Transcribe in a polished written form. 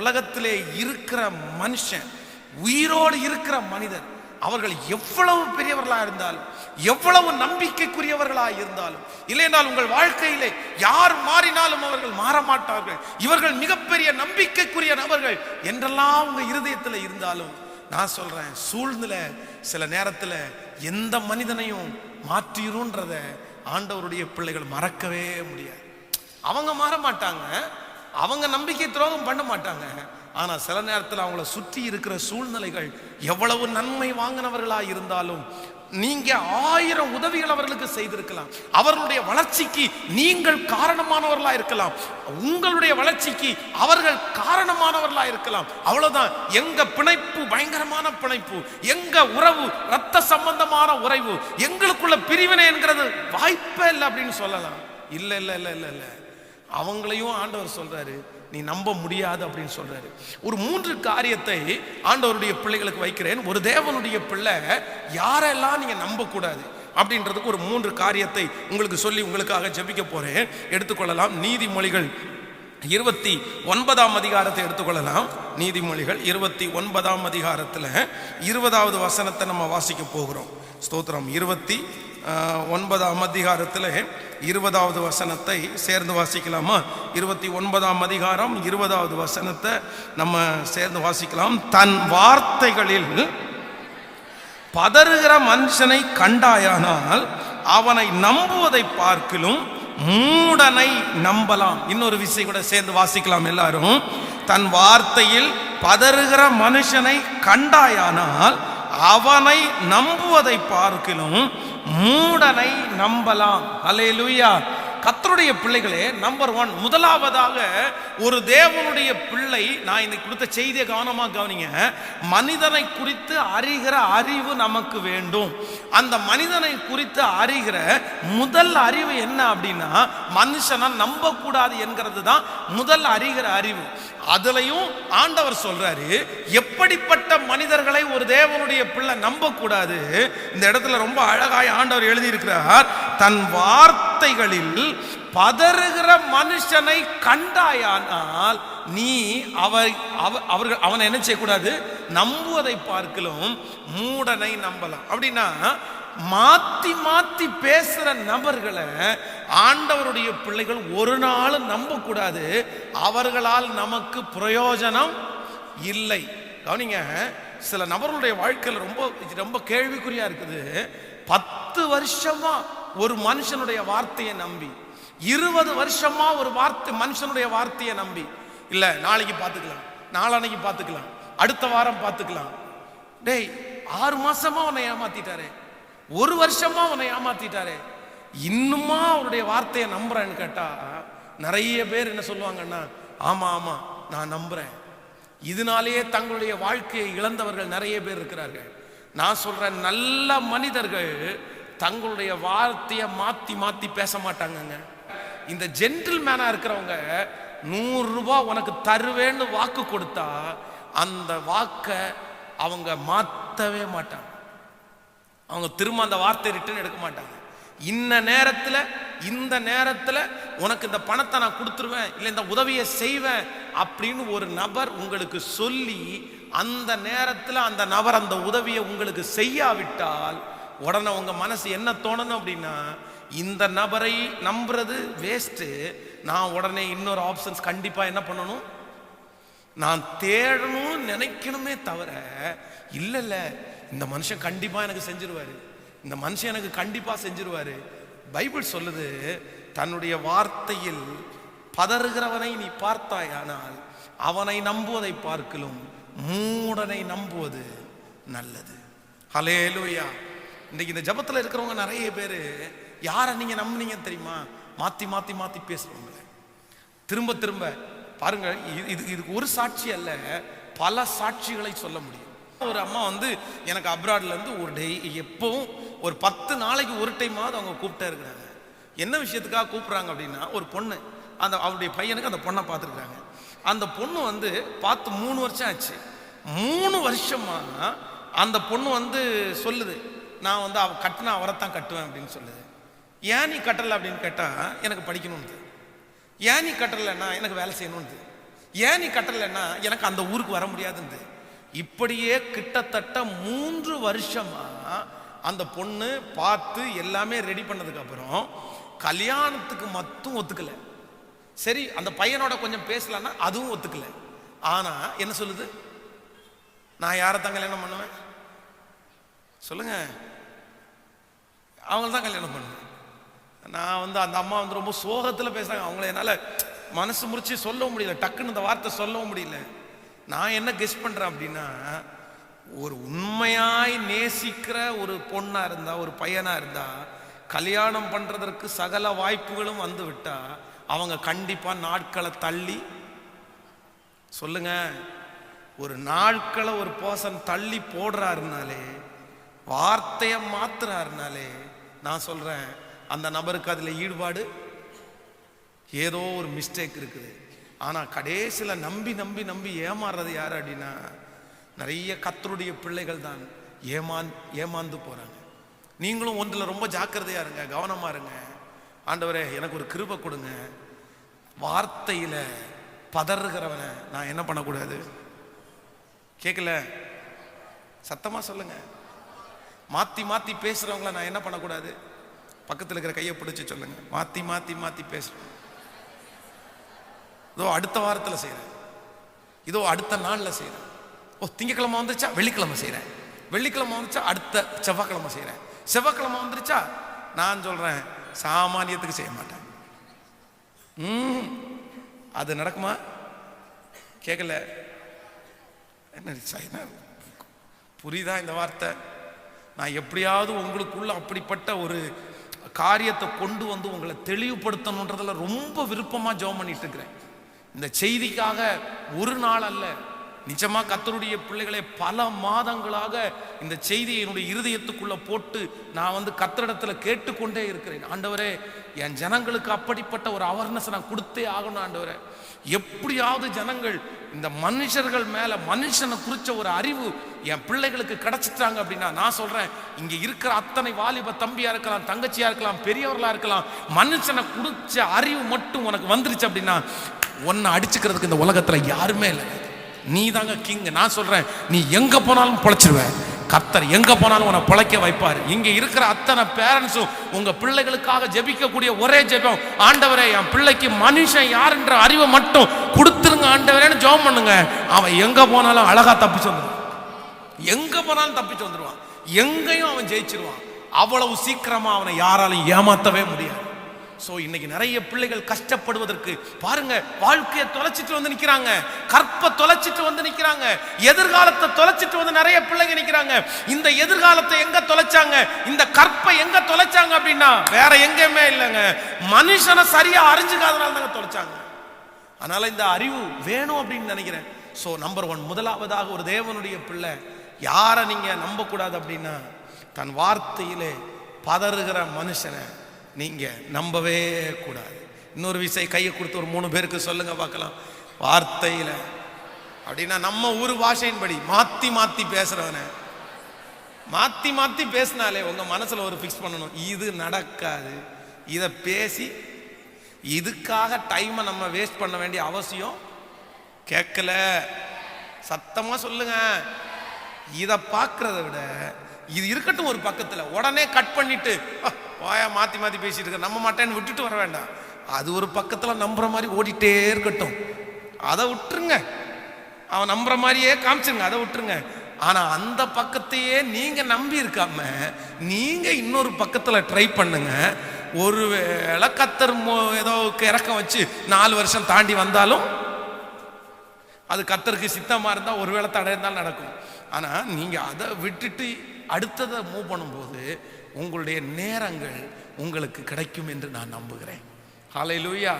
உலகத்திலே இருக்கிற மனுஷன், உயிரோடு இருக்கிற மனிதர், அவர்கள் எவ்வளவு பெரியவர்களா இருந்தாலும், எவ்வளவு நம்பிக்கைக்குரியவர்களா இருந்தாலும், இல்லையென்றால் உங்கள் வாழ்க்கையிலே யார் மாறினாலும் அவர்கள் மாற மாட்டார்கள், இவர்கள் மிகப்பெரிய நம்பிக்கைக்குரிய நபர்கள் என்றெல்லாம் உங்க இருதயத்தில் இருந்தாலும், நான் சொல்றேன், சூழ்நிலை சில நேரத்தில் எந்த மனிதனையும் மாற்றிருன்றத ஆண்டவருடைய பிள்ளைகள் மறக்கவே முடியாது. அவங்க மாற மாட்டாங்க, அவங்க நம்பிக்கை துரோகம் பண்ண மாட்டாங்க. ஆனா சில நேரத்தில் அவங்கள சுற்றி இருக்கிற சூழ்நிலைகள் எவ்வளவு நன்மை வாங்கினவர்களா இருந்தாலும், நீங்க 1000 உதவிகள் அவர்களுக்கு செய்திருக்கலாம், அவர்களுடைய வளர்ச்சிக்கு நீங்கள் காரணமானவர்களா இருக்கலாம், உங்களுடைய வளர்ச்சிக்கு அவர்கள் காரணமானவர்களா இருக்கலாம். அவ்வளவுதான். எங்க பிணைப்பு பயங்கரமான பிணைப்பு, எங்க உறவு ரத்த சம்பந்தமான உறவு, எங்களுக்குள்ள பிரிவினை என்கிறது வாய்ப்பே இல்லை அப்படின்னு சொல்லலாம். இல்ல இல்ல இல்ல இல்ல இல்ல, அவங்களையும் ஆண்டவர் சொல்றாரு, நீ நம்ப முடியாது அப்படின்னு சொல்றாரு. ஒரு 3 காரியத்தை ஆண்டவருடைய பிள்ளைகளுக்கு வைக்கிறேன். ஒரு தேவனுடைய பிள்ளை யாரெல்லாம் நீங்க நம்ப கூடாது அப்படின்றதுக்கு ஒரு 3 காரியத்தை உங்களுக்கு சொல்லி உங்களுக்காக ஜெபிக்க போறேன். எடுத்துக்கொள்ளலாம். நீதிமொழிகள் 29ஆம் அதிகாரத்தை எடுத்துக்கொள்ளலாம். நீதிமொழிகள் 29ஆம் அதிகாரத்தில் 20வது வசனத்தை நம்ம வாசிக்க போகிறோம். ஸ்தோத்திரம். 29ஆம் அதிகாரத்தில் 20வது வசனத்தை சேர்ந்து வாசிக்கலாமா? 29ஆம் அதிகாரம் 20வது வசனத்தை நம்ம சேர்ந்து வாசிக்கலாம். தன் வார்த்தைகளில் பதறுகிற மனுஷனை கண்டாயானால் அவனை நம்புவதை பார்க்கிலும் மூடனை நம்பலாம். இன்னொரு விஷயம் கூட சேர்ந்து வாசிக்கலாம் எல்லாரும். தன் வார்த்தையில் பதறுகிற மனுஷனை கண்டாயானால் அவனை நம்புவதை பார்க்கிலும் மூடனை நம்பலாம். அல்லேலூயா. கர்த்தருடைய பிள்ளைகளே, நம்பர் 1, முதலாவதாக ஒரு தேவனுடைய பிள்ளை, நான் இன்னைக்கு கொடுத்த செய்தியை கவனமா கவனிங்க. மனிதனை குறித்து அறிகிற அறிவு நமக்கு வேண்டும். அந்த மனிதனை குறித்து அறிகிற முதல் அறிவு என்ன அப்படின்னா, மனுஷனை நம்ப கூடாது என்கிறது தான் முதல் அறிகிற அறிவு. அதுலயும் ஆண்டவர் சொல்றாரு, எப்படிப்பட்ட மனிதர்களை ஒரு தேவனுடைய பிள்ளை நம்ப கூடாது. இந்த இடத்துல ரொம்ப அழகாய் ஆண்டவர் எழுதி இருக்கிறார், தன் வார்த்தைகளில் பதறுகிற மனுஷனை கண்டாயானால் நீ அவனை என்ன செய்யக்கூடாது? நம்புவதை பார்க்கலும் மூடனை நம்பலாம். அப்படின்னா மாத்தி மாத்தி பேசுற நபர்களை ஆண்டவருடைய பிள்ளைகள் ஒரு நாள் நம்ப கூடாது. அவர்களால் நமக்கு பிரயோஜனம் இல்லை. கவனிங்க, சில நபர்களுடைய வாழ்க்கையில் ரொம்ப கேள்விக்குறியா இருக்குது. 10 வருஷமா ஒரு மனுஷனுடைய வார்த்தையை நம்பி, 20 வருஷமா ஒரு மனுஷனுடைய வார்த்தையை நம்பி, இல்ல நாளைக்கு பார்த்துக்கலாம், நாளானைக்கு பார்த்துக்கலாம், அடுத்த வாரம் பார்த்துக்கலாம். டேய், 6 மாசமா உன்னை ஏமாத்திட்டாரே, 1 வருஷமா உன்னை ஏமாத்திட்டாரே, இன்னுமா அவருடைய வார்த்தையை நம்புறேன்னு கேட்டா நிறைய பேர் என்ன சொல்லுவாங்கன்னா, ஆமா ஆமா நான் நம்புறேன். இதனாலேயே தங்களுடைய வாழ்க்கையை இழந்தவர்கள் நிறைய பேர் இருக்கிறார்கள். நான் சொல்றேன், நல்ல மனிதர்கள் தங்களுடைய வார்த்தையை மாத்தி மாத்தி பேச மாட்டாங்க. இந்த ஜென்டில்மேனா இருக்கிறவங்க 100 ரூபாய் உனக்கு தருவேன்னு வாக்கு கொடுத்தா அந்த வாக்கை அவங்க மாத்தவே மாட்டாங்க. அவங்க திரும்ப அந்த வார்த்தை ரிட்டர்ன் எடுக்க மாட்டாங்க. இந்த நேரத்தில் உனக்கு இந்த பணத்தை நான் கொடுத்துருவேன், இல்லை இந்த உதவியை செய்வேன் அப்படின்னு ஒரு நபர் உங்களுக்கு சொல்லி அந்த நேரத்தில் அந்த நபர் அந்த உதவியை உங்களுக்கு செய்யாவிட்டால் உடனே உங்க மனசு என்ன தோணணும் அப்படின்னா, இந்த நபரை நம்புறது வேஸ்ட், நான் உடனே இன்னொரு ஆப்ஷன்ஸ் கண்டிப்பா என்ன பண்ணணும், நான் தேடணும் நினைக்கணுமே தவிர, இல்ல இல்ல இந்த மனுஷன் கண்டிப்பா எனக்கு செஞ்சிருவாரு, இந்த மனுஷன் எனக்கு கண்டிப்பா செஞ்சிருவாரு. பைபிள் சொல்லுது, தன்னுடைய வார்த்தையில் பதறுகிறவனை நீ பார்த்தாயானால் அவனை நம்புவதை பார்க்கலும் மூடனை நம்புவது நல்லது. ஹல்லேலூயா. இன்னைக்கு இந்த ஜபத்தில் இருக்கிறவங்க நிறைய பேர் யாரை நீங்க நம்புனீங்க தெரியுமா? மாத்தி மாத்தி மாத்தி பேசுறவங்க. திரும்ப திரும்ப பாருங்க, இதுக்கு ஒரு சாட்சி அல்ல, பல சாட்சிகளை சொல்ல முடியும். ஒரு அம்மா எனக்கு அப்ராட்ல இருந்து ஒரு எப்பவும் ஒரு 10 நாளைக்கு ஒரு டைமாவது அவங்க கூப்பிட்டே இருக்கிறாங்க. என்ன விஷயத்துக்காக கூப்பிடுறாங்க அப்படின்னா, ஒரு பொண்ணு, அவருடைய பையனுக்கு அந்த பொண்ணை பார்த்துருக்காங்க. அந்த பொண்ணு பார்த்து 3 வருஷம் ஆச்சு. 3 வருஷமா அந்த பொண்ணு சொல்லுது, நான் அவ கட்டினா அவரைத்தான் கட்டுவேன் அப்படின்னு சொல்லுது. ஏன் நீ கட்டலை அப்படின்னு கேட்டா, எனக்கு படிக்கணும்னு. ஏன் நீ கட்டலைன்னா எனக்கு வேலை செய்யணும்னு. ஏன் நீ கட்டலைன்னா எனக்கு அந்த ஊருக்கு வர முடியாதுன்னு. இப்படியே கிட்டத்தட்ட 3 வருஷமா அந்த பொண்ணு பார்த்து எல்லாமே ரெடி பண்ணதுக்கு அப்புறம் கல்யாணத்துக்கு மட்டும் ஒத்துக்கல. சரி, அந்த பையனோட கொஞ்சம் பேசலான்னா அதுவும் ஒத்துக்கல. ஆனா என்ன சொல்லுது, நான் யாரை தான் கல்யாணம் பண்ணுவேன் சொல்லுங்க? அவங்கள தான் கல்யாணம் பண்ணுவேன். நான் அந்த அம்மா ரொம்ப சோகத்தில் பேசுறாங்க. அவங்கள என்னால் மனசு முறிச்சு சொல்லவும் முடியல, டக்குன்னு இந்த வார்த்தை சொல்லவும் முடியல. நான் என்ன கெஸ் பண்றேன் அப்படின்னா, ஒரு உண்மையாய் நேசிக்கிற ஒரு பொண்ணா இருந்தா, ஒரு பையனா இருந்தா, கல்யாணம் பண்றதற்கு சகல வாய்ப்புகளும் வந்து விட்டா அவங்க கண்டிப்பா நாட்களை தள்ளி, சொல்லுங்க, ஒரு நாட்களை ஒரு பர்சன் தள்ளி போடுறாருனாலே, வார்த்தையை மாத்துறாருனாலே, நான் சொல்றேன் அந்த நபருக்கு அதுல ஈடுபாடு ஏதோ ஒரு மிஸ்டேக் இருக்குது. ஆனா கடைசியில் நம்பி நம்பி நம்பி ஏமாறுறது யாரு அப்படின்னா, நிறைய கர்த்தருடைய பிள்ளைகள் தான் ஏமாந்து போறாங்க. நீங்களும் ஒன்றில் ரொம்ப ஜாக்கிரதையா இருங்க, கவனமா இருங்க. ஆண்டவரே எனக்கு ஒரு கிருபை கொடுங்க. வார்த்தையில பதறுகிறவனை நான் என்ன பண்ணக்கூடாது? கேட்கல, சத்தமா சொல்லுங்க. மாத்தி மாத்தி பேசுறவங்கள நான் என்ன பண்ணக்கூடாது? பக்கத்தில் இருக்கிற கையை பிடிச்சு சொல்லுங்க. மாத்தி மாத்தி மாத்தி பேசுறேன். இதோ அடுத்த வாரத்தில் செய்யறேன், இதோ அடுத்த நாள்ல செய்யறேன். ஓ, திங்கக்கிழமை வந்துருச்சா வெள்ளிக்கிழமை செய்யறேன், வெள்ளிக்கிழமை வந்துச்சா அடுத்த செவ்வாய்க்கிழமை செய்யறேன், செவ்வாய்க்கிழமை வந்துருச்சா நான் சொல்றேன் சாமானியத்துக்கு செய்ய மாட்டேன். அது நடக்குமா? கேட்கல, என்ன புரியுதா இந்த வார்த்தை? நான் எப்படியாவது உங்களுக்குள்ள அப்படிப்பட்ட ஒரு காரியத்தை கொண்டு வந்து உங்களை தெளிவுபடுத்தணுன்றதுல ரொம்ப விருப்பமா ஜெபம் பண்ணிட்டு இருக்கிறேன். இந்த செய்திக்காக ஒரு நாள் அல்ல, நிஜமா கர்த்தருடைய பிள்ளைகளை பல மாதங்களாக இந்த செய்தியை என்னுடைய இருதயத்துக்குள்ள போட்டு நான் கர்த்தரிடத்துல கேட்டுக்கொண்டே இருக்கிறேன். ஆண்டவரே, என் ஜனங்களுக்கு அப்படிப்பட்ட ஒரு அவேர்னஸ் நான் கொடுத்தே ஆகணும். ஆண்டவரே, எப்படியாவது ஜனங்கள் இந்த மனுஷர்கள் மேல மனுஷனை குறிச்ச ஒரு அறிவு என் பிள்ளைகளுக்கு கிடைச்சிட்டாங்க அப்படின்னா, நான் சொல்றேன், இங்க இருக்கிற அத்தனை வாலிப தம்பியா இருக்கலாம், தங்கச்சியா இருக்கலாம், பெரியவர்களா இருக்கலாம், மனுஷனை குறிச்ச அறிவு மட்டும் உனக்கு வந்துருச்சு அப்படின்னா உன்னை அடிச்சுக்கிறதுக்கு இந்த உலகத்துல யாருமே இல்லை. நீ தாங்க கிங். நான் சொல்றேன், நீ எங்க போனாலும் பொழைச்சிருவ. கர்த்தர் எங்க போனாலும் உன்னை பொழைக்க வைப்பார். இங்க இருக்கிற அத்தனை பேரண்ட்ஸும் உங்க பிள்ளைகளுக்காக ஜெபிக்கக்கூடிய ஒரே ஜெபம், ஆண்டவரே என் பிள்ளைக்கு மனுஷன் யாருன்ற அறிவை மட்டும் கொடுத்துருங்க ஆண்டவரேன்னு ஜெபம் பண்ணுங்க. அவன் எங்க போனாலும் அழகா தப்பிச்சு வந்துடுவான். எங்க போனாலும் தப்பிச்சு வந்துடுவான். எங்கேயும் அவன் ஜெயிச்சிருவான். அவ்வளவு சீக்கிரமா அவனை யாராலும் ஏமாத்தவே முடியாது. சோ இன்னைக்கு நிறைய பிள்ளைகள் கஷ்டப்படுவதற்கு பாருங்க, வாழ்க்கையை தொலைச்சிட்டு வந்து நிக்கிறாங்க, கற்பை தொலைச்சிட்டு வந்து நிக்கிறாங்க, எதிர்காலத்தை தொலைச்சிட்டு வந்து நிறைய பிள்ளைங்க நிக்கிறாங்க. இந்த எதிர்காலத்தை எங்க தொலைச்சாங்க, இந்த கற்பை எங்க தொலைச்சாங்க அப்படின்னா வேற எங்கேயுமே இல்லைங்க, மனுஷனை சரியா அறிஞ்சுக்காதனால தாங்க தொலைச்சாங்க. அதனால இந்த அறிவு வேணும் அப்படின்னு நினைக்கிறேன். சோ நம்பர் 1, முதலாவதாக ஒரு தேவனுடைய பிள்ளை யாரை நீங்க நம்ப கூடாது அப்படின்னா, தன் வார்த்தையிலே பதறுகிற மனுஷனை நீங்க நம்பவே கூடாது. இன்னொரு விஷயம் கையை கொடுத்து ஒரு 3 பேருக்கு சொல்லுங்க பார்க்கலாம். வார்த்தையில அப்படின்னா நம்ம ஊர் பாஷையின்படி மாத்தி மாத்தி பேசுறவன, மாத்தி மாத்தி பேசினாலே உங்க மனசுல ஒரு பிக்ஸ் பண்ணணும், இது நடக்காது. இதை பேசி இதுக்காக டைமை நம்ம வேஸ்ட் பண்ண வேண்டிய அவசியம் கேட்கல. சத்தமா சொல்லுங்க. இதை பார்க்கறத விட இது இருக்கட்டும் ஒரு பக்கத்துல, உடனே கட் பண்ணிட்டு வாயா மாத்தி மாத்தி பேசிட்டு இருக்க நம்ப மாட்டேன்னு விட்டுட்டு வர வேண்டாம். அது ஒரு பக்கத்துல நம்புற மாதிரி ஓடிட்டே இருக்கட்டும், அதை விட்டுருங்க. அவன் நம்புற மாதிரியே காமிச்சிருங்க, அதை விட்டுருங்க. ஆனா அந்த பக்கத்தையே நீங்க நம்பி இருக்காம நீங்க இன்னொரு பக்கத்துல ட்ரை பண்ணுங்க. ஒருவேளை கர்த்தர் ஏதோ இறக்கம் வச்சு 4 வருஷம் தாண்டி வந்தாலும் அது கர்த்தருக்கு சித்தமா இருந்தா ஒருவேளை தடை இருந்தாலும் நடக்கும். ஆனா நீங்க அதை விட்டுட்டு அடுத்ததை மூவ் பண்ணும்போது உங்களுடைய நேரங்கள் உங்களுக்கு கிடைக்கும் என்று நான் நம்புகிறேன். ஹல்லேலூயா.